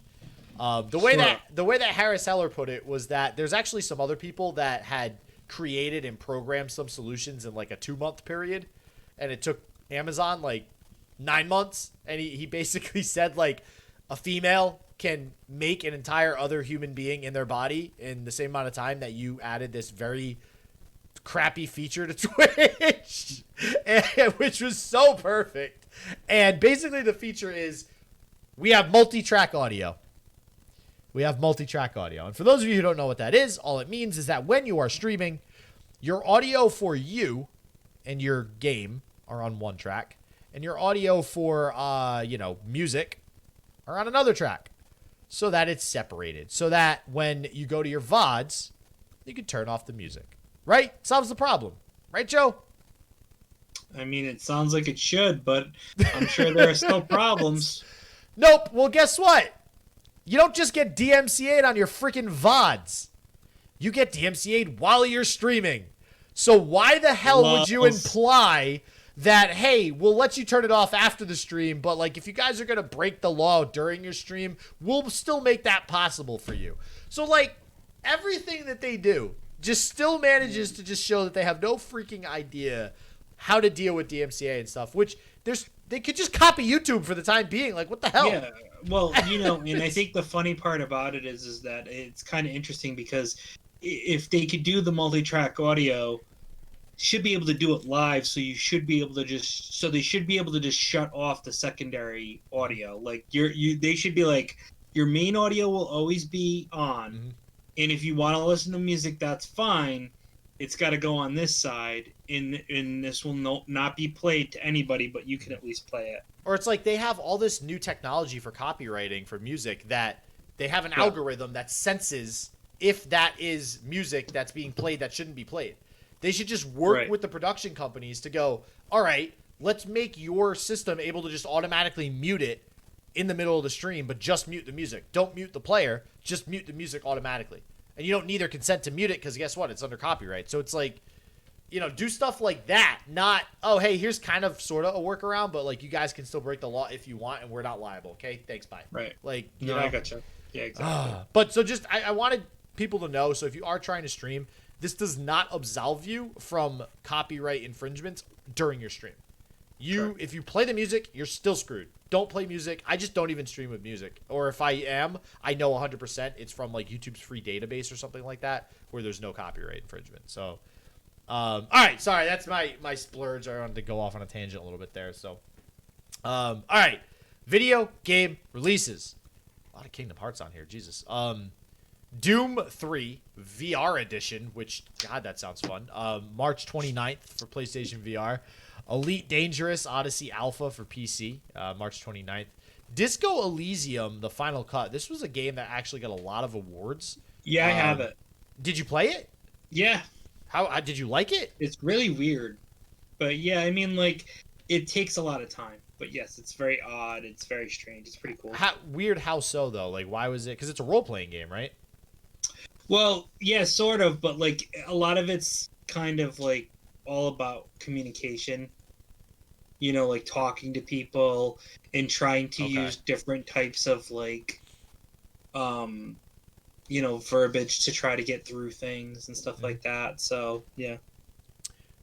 The way that Harris Heller put it was that there's actually some other people that had created and programmed some solutions in like a 2-month period, and it took Amazon 9 months. And he basically said a female can make an entire other human being in their body in the same amount of time that you added this very crappy feature to Twitch, which was so perfect. And basically the feature is we have multi-track audio. And for those of you who don't know what that is, all it means is that when you are streaming, your audio for you and your game are on one track, and your audio for, music are on another track, so that it's separated, so that when you go to your VODs, you can turn off the music. Right? Solves the problem. Right, Joe? I mean, it sounds like it should, but I'm sure there are still problems. Nope. Well, guess what? You don't just get DMCA'd on your freaking VODs. You get DMCA'd while you're streaming. So why the hell would you imply that, hey, we'll let you turn it off after the stream, but like if you guys are going to break the law during your stream, we'll still make that possible for you. So like everything that they do just still manages to just show that they have no freaking idea how to deal with DMCA and stuff, which they could just copy YouTube for the time being. Like, what the hell? Yeah, well, and I think the funny part about it is that it's kind of interesting because if they could do the multi-track audio, should be able to do it live, so you should be able to they should be able to just shut off the secondary audio. Like they should be like, your main audio will always be on, and if you want to listen to music, that's fine. It's got to go on this side, and this will not be played to anybody, but you can at least play it. Or it's like they have all this new technology for copywriting for music that they have an algorithm that senses if that is music that's being played that shouldn't be played. They should just work with the production companies to go, all right, let's make your system able to just automatically mute it in the middle of the stream, but just mute the music. Don't mute the player, just mute the music automatically. And you don't need their consent to mute it because guess what? It's under copyright. So it's like, do stuff like that. Not, oh, hey, here's kind of sort of a workaround, but like you guys can still break the law if you want, and we're not liable. Okay, thanks, bye. Right. Like, I gotcha. Yeah, exactly. But so just, I wanted people to know. So if you are trying to stream, this does not absolve you from copyright infringements during your stream. If you play the music, you're still screwed. Don't play music. I just don't even stream with music. Or if I am, I know 100% it's from like YouTube's free database or something like that where there's no copyright infringement. So, all right. Sorry, that's my splurge. I wanted to go off on a tangent a little bit there. So, all right. Video game releases. A lot of Kingdom Hearts on here. Jesus. Doom 3 VR edition, which, God, that sounds fun. March 29th for PlayStation VR. Elite Dangerous Odyssey Alpha for PC, March 29th. Disco Elysium, the final cut. This was a game that actually got a lot of awards. Yeah, I have it. Did you play it? Yeah. How did you like it? It's really weird. But yeah, I mean, like, it takes a lot of time. But yes, it's very odd. It's very strange. It's pretty cool. How so, though? Like, why was it? Because it's a role-playing game, right? Well, yeah, sort of. But, like, a lot of it's kind of, like, all about communication. Like talking to people and trying to use different types of like, verbiage to try to get through things and stuff like that. So, yeah.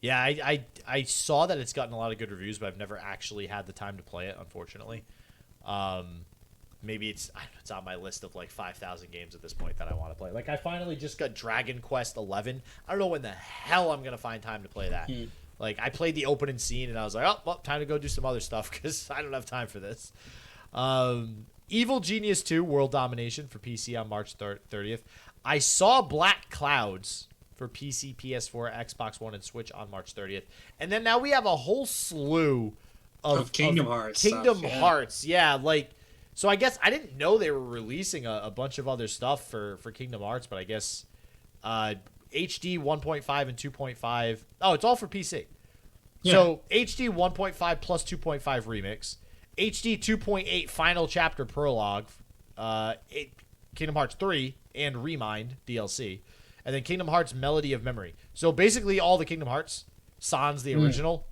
Yeah, I saw that it's gotten a lot of good reviews, but I've never actually had the time to play it, unfortunately. Maybe it's on my list of like 5,000 games at this point that I want to play. Like I finally just got Dragon Quest 11. I don't know when the hell I'm going to find time to play that. Like, I played the opening scene, and I was like, oh, well, time to go do some other stuff, because I don't have time for this. Evil Genius 2 World Domination for PC on March 30th. I saw Black Clouds for PC, PS4, Xbox One, and Switch on March 30th. And then now we have a whole slew of Kingdom Hearts. Hearts, yeah. Like, so I guess I didn't know they were releasing a bunch of other stuff for Kingdom Hearts, but I guess... HD 1.5 and 2.5. Oh, it's all for PC. Yeah. So HD 1.5 plus 2.5 remix, HD 2.8 final chapter prologue, Kingdom Hearts 3 and Remind DLC, and then Kingdom Hearts Melody of Memory. So basically all the Kingdom Hearts, sans the original,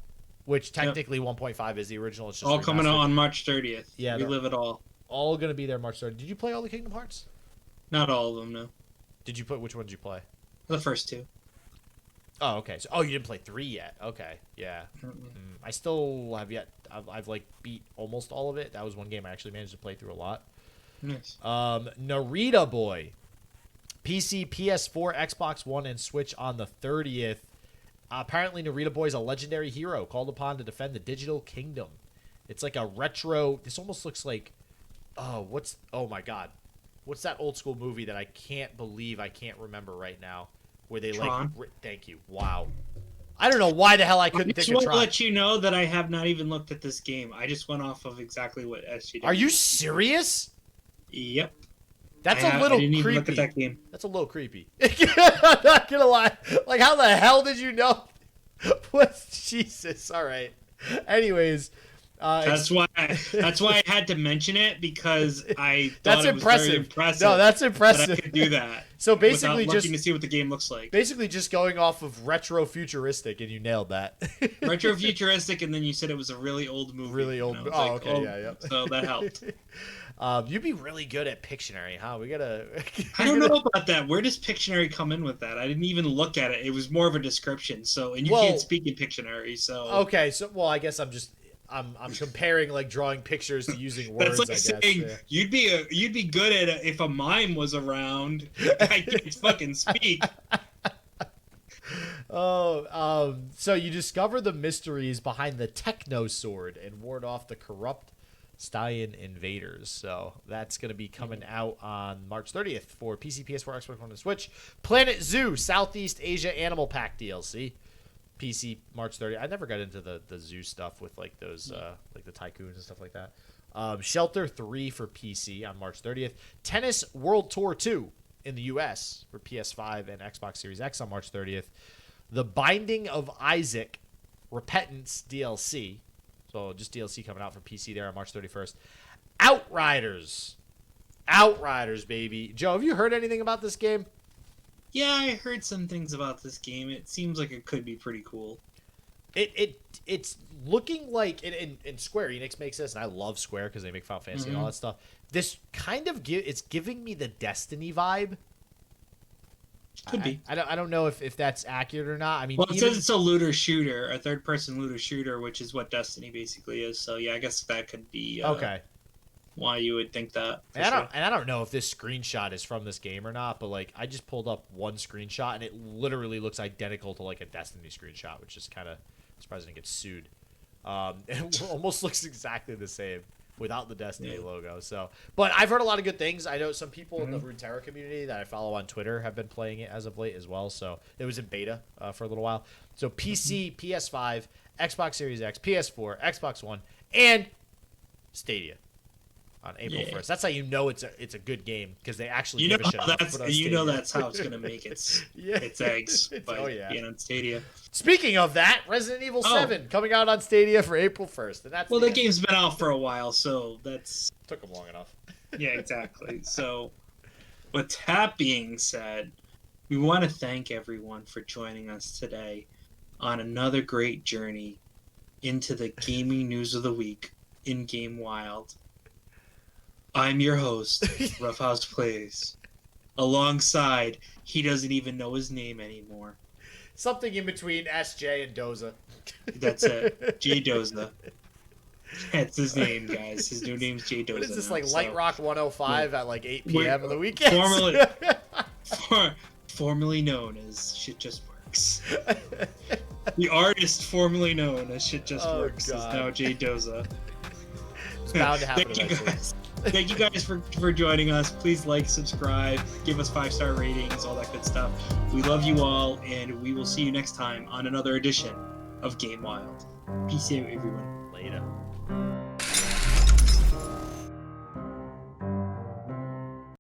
which technically 1.5 is the original. It's just all coming out on March 30th. Yeah, we live it all. All going to be there March 30th. Did you play all the Kingdom Hearts? Not all of them, no. Which one did you play? The first two. Oh, okay. So, you didn't play 3 yet. Okay, yeah. I still have yet. I've like beat almost all of it. That was one game I actually managed to play through a lot. Nice. Narita Boy, PC, PS4, Xbox One, and Switch on the 30th. Apparently, Narita Boy is a legendary hero called upon to defend the digital kingdom. It's like a retro. This almost looks like. Oh my God. What's that old school movie that I can't believe I can't remember right now? Where they Tron. Thank you. Wow. I don't know why the hell I couldn't think of Tron. I just want to let you know that I have not even looked at this game. I just went off of exactly what SG did. Are you serious? Yep. That's a little creepy. I didn't even look at that game. That's a little creepy. I'm not gonna lie. Like, how the hell did you know? What? Jesus. All right. Anyways, That's why I had to mention it, because I that's thought it was very impressive. impressive. No, that's That I impressive. could do that. So basically, without just looking to see what the game looks like. basically just going off of retro futuristic, and you nailed that. Retro futuristic, and then you said it was a really old movie. Really old. And I was Oh, like, okay, yeah. So that helped. You'd be really good at Pictionary, huh? We gotta. I don't know about that. Where does Pictionary come in with that? I didn't even look at it. It was more of a description. So, and you can't speak in Pictionary. So Okay, so I guess I'm comparing like drawing pictures to using words. That's like saying you'd be good at it if a mime was around. I can't fucking speak. So you discover the mysteries behind the Techno Sword and ward off the corrupt Stallion invaders. So that's going to be coming out on March 30th for PC, PS4, Xbox One, and Switch. Planet Zoo Southeast Asia Animal Pack DLC. PC March 30th. I never got into the zoo stuff with like those like the tycoons and stuff like that. Shelter 3 for PC on March 30th. Tennis World Tour 2 in the US for PS5 and Xbox Series X on March 30th. The Binding of Isaac Repentance DLC. So just DLC coming out for PC there on March 31st. Outriders, baby. Joe, have you heard anything about this game? Yeah, I heard some things about this game. It seems like it could be pretty cool. It's looking like, and Square Enix makes this, and I love Square because they make Final Fantasy and all that stuff. This kind of it's giving me the Destiny vibe. Could be. I don't know if that's accurate or not. I mean, well, it says it's a looter shooter, a third-person looter shooter, which is what Destiny basically is. So yeah, I guess that could be okay. Why you would think that. And I don't know if this screenshot is from this game or not, but like I just pulled up one screenshot and it literally looks identical to like a Destiny screenshot, which is kind of surprising to get sued. It almost looks exactly the same without the Destiny logo. So, but I've heard a lot of good things. I know some people in the Runeterra community that I follow on Twitter have been playing it as of late as well. So it was in beta for a little while. So PC, PS5, Xbox Series X, PS4, Xbox One, and Stadia on April 1st. That's how you know it's a good game, because they actually give a shit. That's how it's gonna make its eggs by being on Stadia. Speaking of that, Resident Evil 7 coming out on Stadia for April 1st, and that's the game's been out for a while, so that's took them long enough. Yeah, exactly. So, with that being said, we want to thank everyone for joining us today on another great journey into the gaming news of the week in Game Wild. I'm your host, Ruffhouse Plays. Alongside, he doesn't even know his name anymore. Something in between SJ and Doza. That's it. J Doza. That's his name, guys. His new name's J Doza. What is this, like Light Rock 105 at like 8 p.m. on the weekend? Formerly known as Shit Just Works. The artist formerly known as Shit Just Works is now J Doza. It's bound to happen eventually. Thank you guys for joining us. Please like, subscribe, give us 5-star ratings, all that good stuff. We love you all, and we will see you next time on another edition of Game Wild. Peace out, everyone. Later.